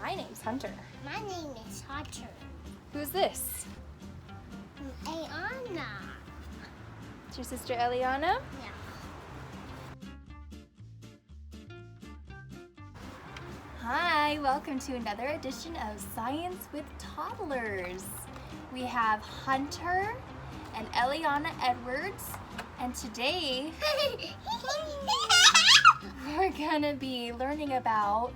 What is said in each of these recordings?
My name's Hunter. My name is Hunter. Who's this? Ayana. It's your sister Eliana? Yeah. Hi, welcome to another edition of Science with Toddlers. We have Hunter and Eliana Edwards, and today we're gonna be learning about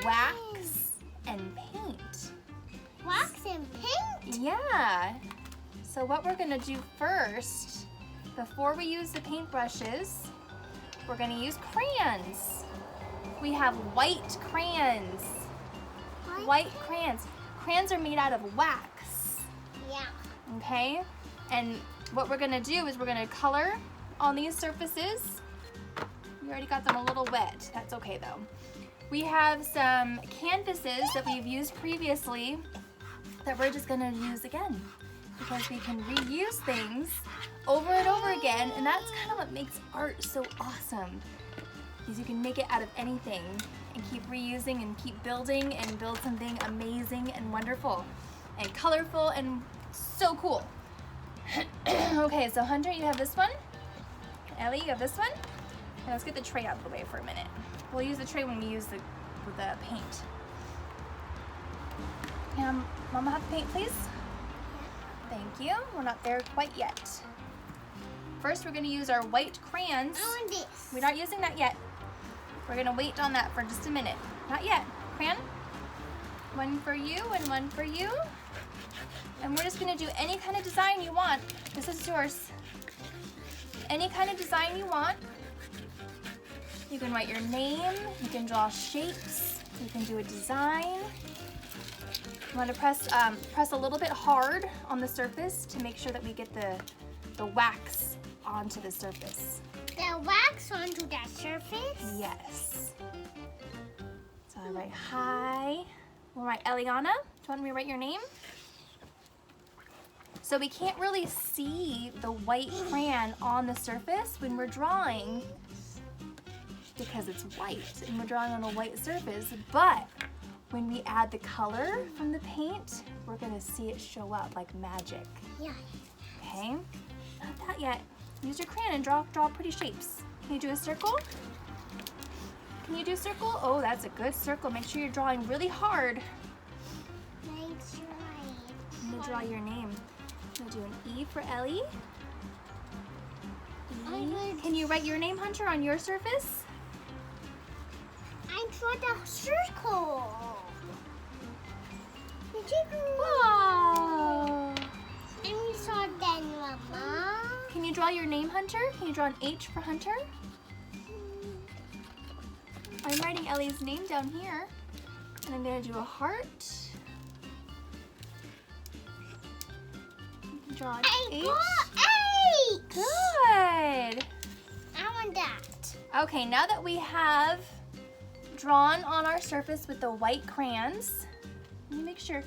wax and paint. Wax and paint? Yeah. So what we're gonna do first, before we use the paintbrushes, we're gonna use crayons. We have white crayons. White crayons. Crayons are made out of wax. Yeah. Okay? And what we're gonna do is we're gonna color on these surfaces. You already got them a little wet. That's okay though. We have some canvases that we've used previously that we're just gonna use again because we can reuse things over and over again, and that's kind of what makes art so awesome. Because you can make it out of anything and keep reusing and keep building and build something amazing and wonderful and colorful and so cool. Okay, so Hunter, you have this one. Ellie, you have this one. And let's get the tray out of the way for a minute. We'll use the tray when we use the paint. Mama have the paint, please? Thank you. We're not there quite yet. First, we're going to use our white crayons. I want this. We're not using that yet. We're going to wait on that for just a minute. Not yet. Crayon. One for you and one for you. And we're just going to do any kind of design you want. This is yours. Any kind of design you want. You can write your name. You can draw shapes. You can do a design. You want to press a little bit hard on the surface to make sure that we get the wax onto the surface. The wax onto that surface? Yes. So I write hi. We'll write Eliana. Do you want me to write your name? So we can't really see the white crayon on the surface when we're drawing because it's white and we're drawing on a white surface, but when we add the color from the paint, we're gonna see it show up like magic. Yeah. Okay? Not that yet. Use your crayon and draw pretty shapes. Can you do a circle? Can you do a circle? Oh, that's a good circle. Make sure you're drawing really hard. That's right. I'm gonna draw your name. I'm gonna do an E for Ellie. E. Can you write your name, Hunter, on your surface? I drew the circle. Wow. And we saw that, Mama. Can you draw your name, Hunter? Can you draw an H for Hunter? I'm writing Ellie's name down here. And I'm gonna do a heart. Draw an H. Eight. Good. I want that. Okay, now that we have drawn on our surface with the white crayons, let me make sure,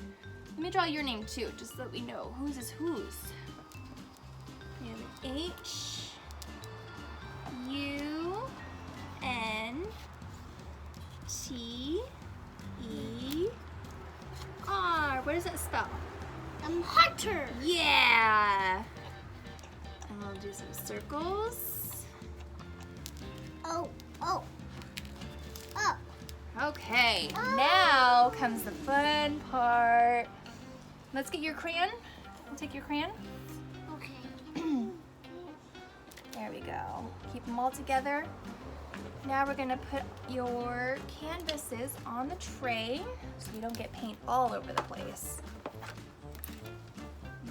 let me draw your name too, just so that we know whose is whose. We have H, U, N, T, E, R. What does that spell? Hunter. Yeah. And we'll do some circles. Oh. Okay, now comes the fun part. Let's get your crayon. I'll take your crayon. Okay. There we go. Keep them all together. Now we're gonna put your canvases on the tray so you don't get paint all over the place.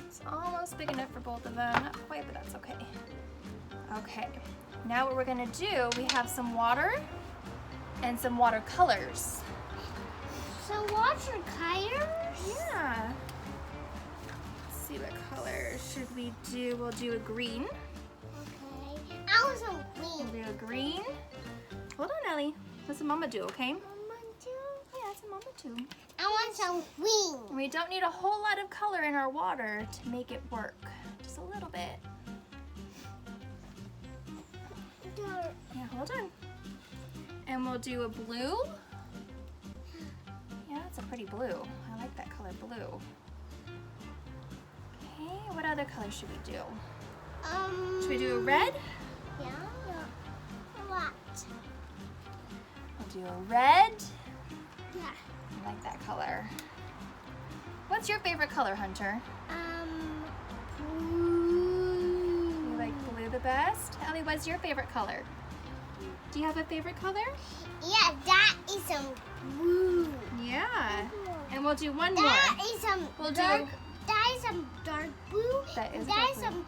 It's almost big enough for both of them. Not quite, but that's okay. Okay, now what we're gonna do, we have some water and some watercolors. So watercolors? Yeah. Let's see what color should we do. We'll do a green. Okay. I was on We'll green. do a green. Hold on, Ellie. What's a mama do, okay? Mama too? Yeah, it's a mama too. I want some green. We don't need a whole lot of color in our water to make it work. Just a little bit. Yeah, hold on. And we'll do a blue That's a pretty blue. I like that color blue. Okay, what other color should we do? Should we do a red? Yeah. What? We'll do a red. Yeah. I like that color. What's your favorite color, Hunter? Blue. You like blue the best? Ellie, what's your favorite color? Do you have a favorite color? Yeah, that is some blue. Yeah. And we'll do one more. That is some We'll dark. do. That is some dark blue. That is That dark is blue. some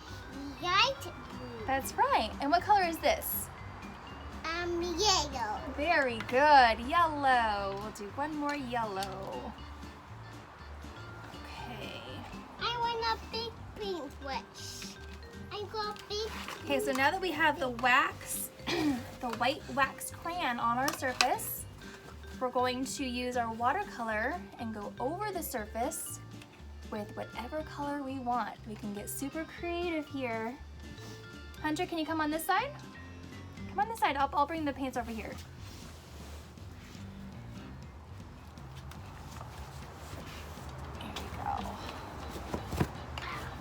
light blue. That's right. And what color is this? Yellow. Very good. Yellow. We'll do one more yellow. Okay. I want a big paintbrush. I got big. Okay, so now that we have the wax, the white wax crayon on our surface, we're going to use our watercolor and go over the surface with whatever color we want. We can get super creative here. Hunter, can you come on this side? Come on this side. I'll bring the paints over here. There we go.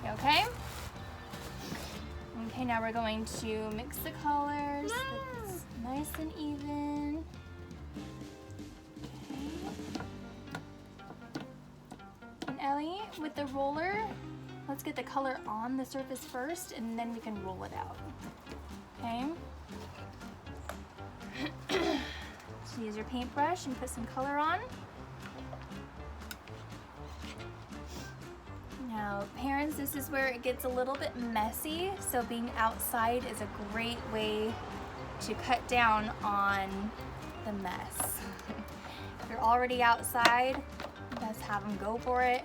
You okay? Okay, now we're going to mix the colors. So it's nice and even. Okay. And Ellie, with the roller, let's get the color on the surface first and then we can roll it out. Okay? So use your paintbrush and put some color on. Now, parents, this is where it gets a little bit messy, so being outside is a great way to cut down on the mess. If you're already outside, let's have them go for it.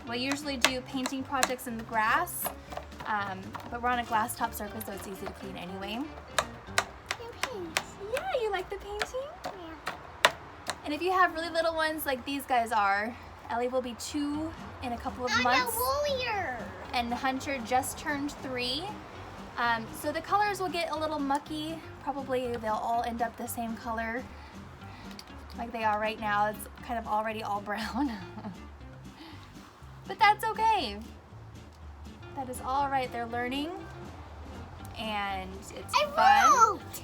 We usually do painting projects in the grass, but we're on a glass top surface, so it's easy to clean anyway. Yeah, you like the painting? Yeah. And if you have really little ones like these guys are, Ellie will be 2 in a couple of months. I'm a warrior. And Hunter just turned 3. So the colors will get a little mucky. Probably they'll all end up the same color like they are right now. It's kind of already all brown. But that's okay. That is all right. They're learning and it's fun. Wrote.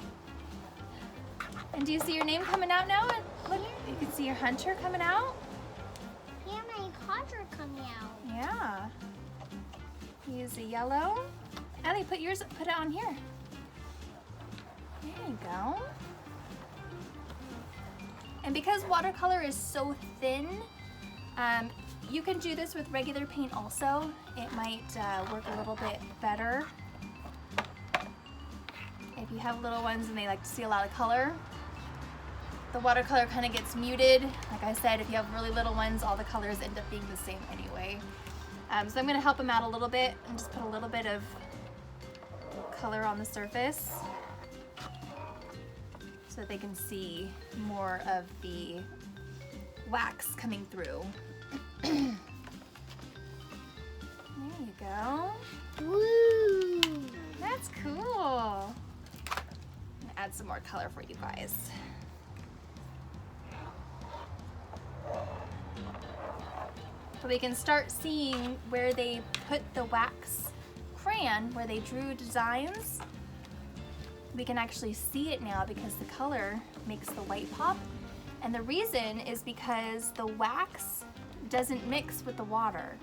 And do you see your name coming out now? Look, you can see your Hunter coming out. Yeah, my cards are coming out. Yeah. Use the yellow. Ellie, put it on here. There you go. And because watercolor is so thin, you can do this with regular paint also. It might work a little bit better. If you have little ones and they like to see a lot of color, the watercolor kind of gets muted. Like I said, if you have really little ones, all the colors end up being the same anyway. So I'm going to help them out a little bit and just put a little bit of color on the surface so that they can see more of the wax coming through. There you go. Woo! That's cool. Add some more color for you guys. So we can start seeing where they put the wax crayon, where they drew designs. We can actually see it now because the color makes the white pop. And the reason is because the wax doesn't mix with the water.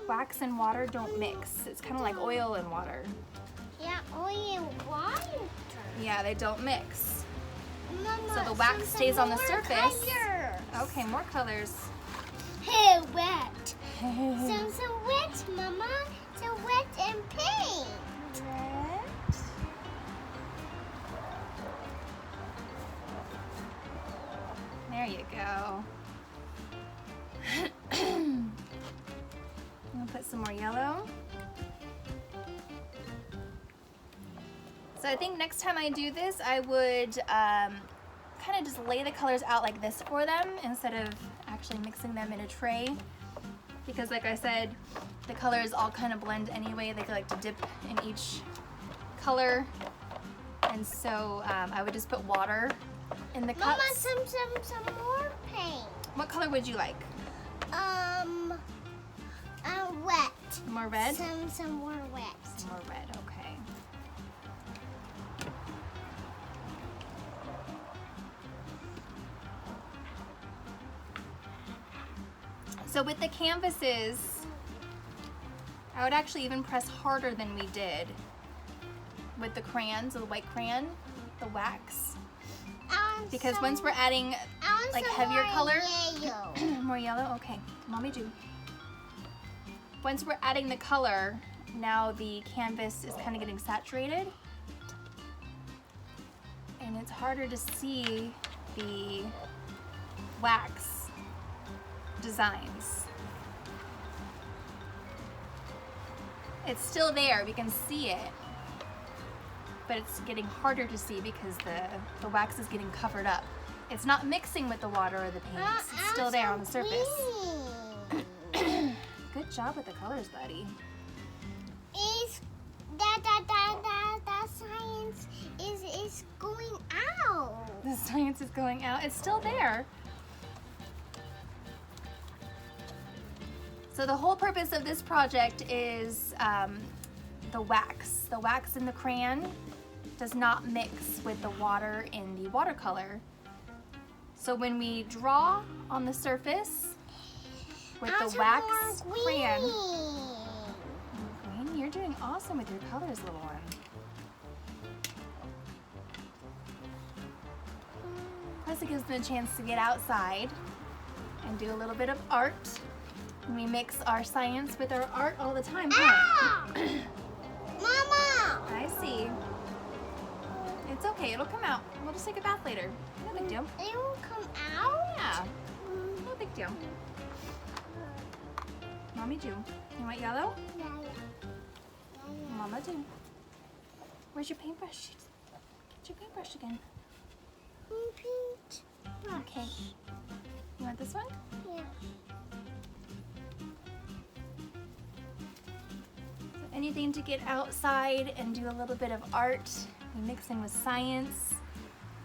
Wax and water don't mix. It's kind of like oil and water. Yeah, oil and water. Yeah, they don't mix. Mama, So the wax stays on the more surface. colors. Okay, more colors. Hey, wet. Some wet, Mama. Some wet and paint. Red. There you go. I'm gonna put some more yellow. So I think next time I do this, I would kind of just lay the colors out like this for them instead of actually mixing them in a tray. Because like I said, the colors all kind of blend anyway. They like to dip in each color. And so I would just put water in the Mama, cups. some more paint. What color would you like? Wet. More red? Some more wet. Some more red, okay. So with the canvases, I would actually even press harder than we did with the crayons, the white crayon, the wax. Because once we're adding like heavier color, yellow. more yellow, okay, mommy do. Once we're adding the color, now the canvas is kind of getting saturated. And it's harder to see the wax designs. It's still there, we can see it, but it's getting harder to see because the wax is getting covered up. It's not mixing with the water or the paints, it's still there on the surface. Good job with the colors, buddy. Is that science is going out. The science is going out. It's still there. So the whole purpose of this project is the wax. The wax in the crayon does not mix with the water in the watercolor. So when we draw on the surface with the wax crayon, green, you're doing awesome with your colors, little one. Plus it gives them a chance to get outside and do a little bit of art. And we mix our science with our art all the time, huh? Mama! I see. It's okay, it'll come out. We'll just take a bath later. No big deal. It will come out? Yeah, no big deal. Mommy do. You want yellow? Yeah. Mama do. Where's your paintbrush? Get your paintbrush again. Paint. Okay. You want this one? Yeah. So anything to get outside and do a little bit of art. We mix in with science,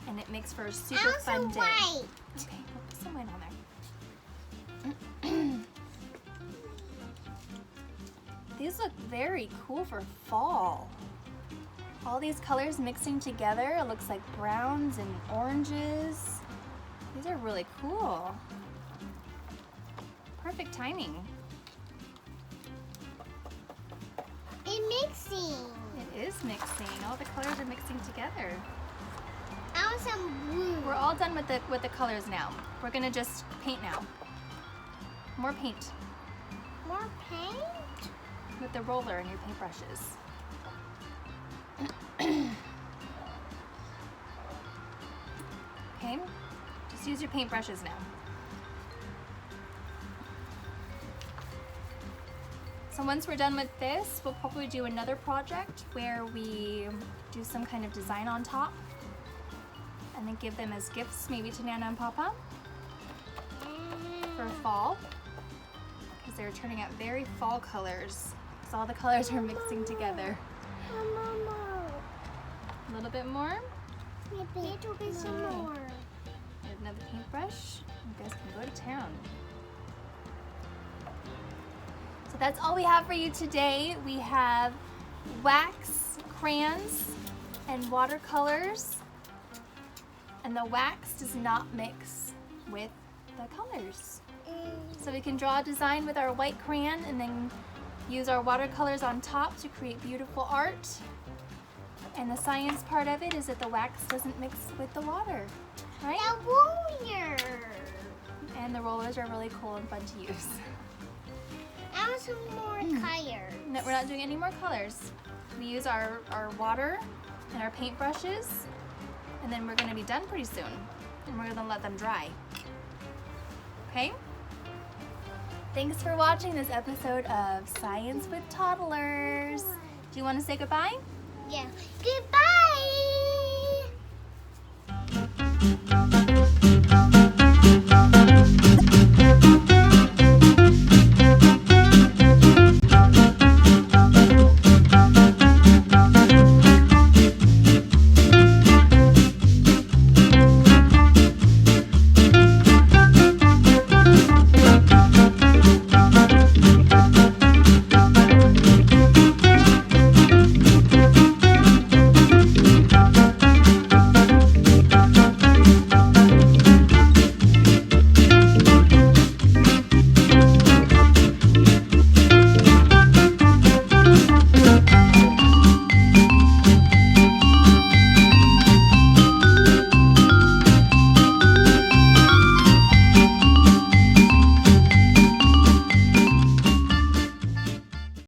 and it makes for a super fun day. White. Okay, we'll put some white on there. These look very cool for fall. All these colors mixing together, it looks like browns and oranges. These are really cool. Perfect timing. It's mixing. It is mixing. All the colors are mixing together. I want some blue. We're all done with the colors now. We're gonna just paint now. More paint More paint? with the roller and your paintbrushes. Okay, just use your paintbrushes now. So once we're done with this, we'll probably do another project where we do some kind of design on top and then give them as gifts maybe to Nana and Papa for fall, because they're turning out very fall colors. So all the colors are mixing together. Mama. A little bit more. Little bit some more. Get another paintbrush. You guys can go to town. So that's all we have for you today. We have wax, crayons, and watercolors. And the wax does not mix with the colors. So we can draw a design with our white crayon and then use our watercolors on top to create beautiful art. And the science part of it is that the wax doesn't mix with the water, right? The warrior. And the rollers are really cool and fun to use. I want some more colors. No, we're not doing any more colors. We use our water and our paint brushes, and then we're gonna be done pretty soon. And we're gonna let them dry. Okay? Thanks for watching this episode of Science with Toddlers. Do you wanna say goodbye? Yeah. Goodbye.